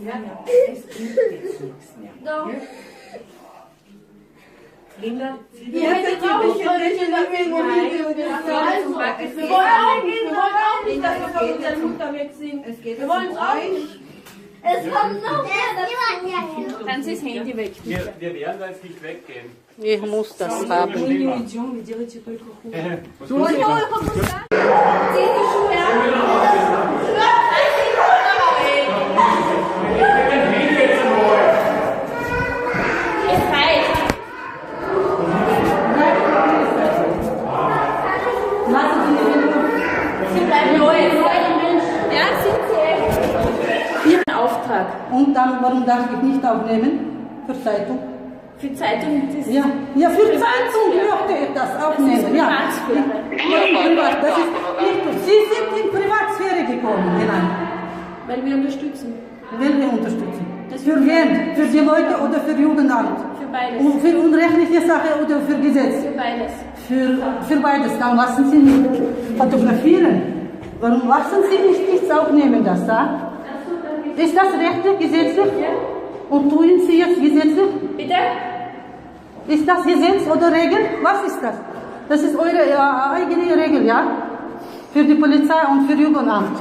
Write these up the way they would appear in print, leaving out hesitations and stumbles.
Ja, es bringt jetzt nichts mehr. Doch. Ja? Linda, Die hätte Traumfreude in der Video gesagt. Wir wollen auch nicht, dass wir von unserer Mutter weg sind. Wir wollen es auch nicht. Es kommt noch mehr. Dann ist das Handy weg. Wir werden da jetzt nicht weggehen. Ich muss das haben. Du holst Ihren Auftrag. Und dann, warum darf ich nicht aufnehmen? Für Zeitung? Für Zeitung ist Ja, ja, für Zeitung möchte ich das aufnehmen. Ja. Privatsphäre. Das ist nicht, Sie sind in Privatsphäre gekommen hinein. Weil wir unterstützen. Will wir unterstützen? Für wen? Für die Leute oder für Jugendamt? Für beides. Und für unrechtliche Sache oder für Gesetz? Für beides. Für beides. Dann lassen Sie nicht fotografieren. Warum lassen Sie mich nichts aufnehmen, das da? Ist das rechtlich, gesetzlich? Und tun Sie jetzt gesetzlich? Bitte? Ist das Gesetz oder Regel? Was ist das? Das ist eure eigene Regel, ja? Für die Polizei und für Jugendamt.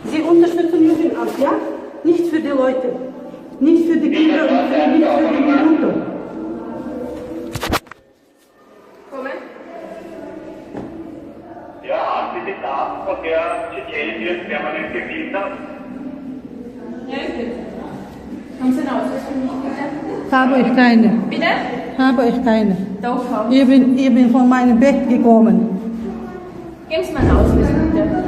Sie unterstützen Jugendamt, ja? Nicht für die Leute. Nicht für die Kinder und nicht für die Minuten. Kommen. Ja, haben Sie die Daten von der Tschetschenin, die jetzt permanent gefilmt hat? Ja, bitte. Haben Sie einen Ausweis für mich, bitte? Habe ich keine. Bitte? Habe ich keine. Doch, haben. Ich bin von meinem Bett gekommen. Geben Sie mir einen Ausweis, bitte.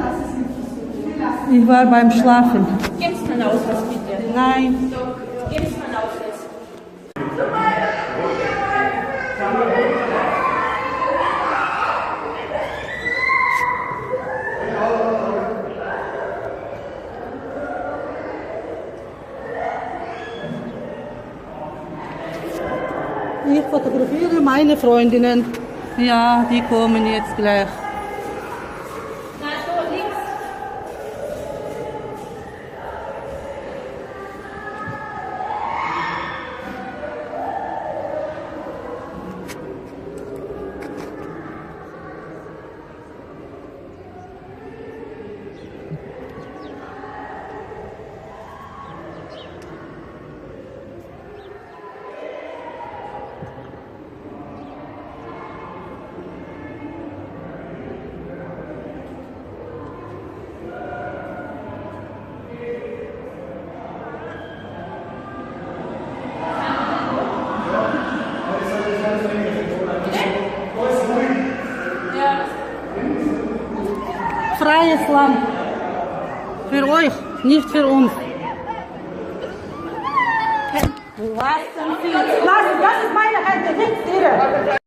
Ich war beim Schlafen. Geben Sie mir einen Ausweis, bitte. Nein. Doch. Geben Sie mir einen Ausweis. Ich fotografiere meine Freundinnen. Ja, die kommen jetzt gleich. Na, so, links. Freies Land. Für euch, nicht für uns. Lassen Sie. Das ist meine Hände, nicht Ihre.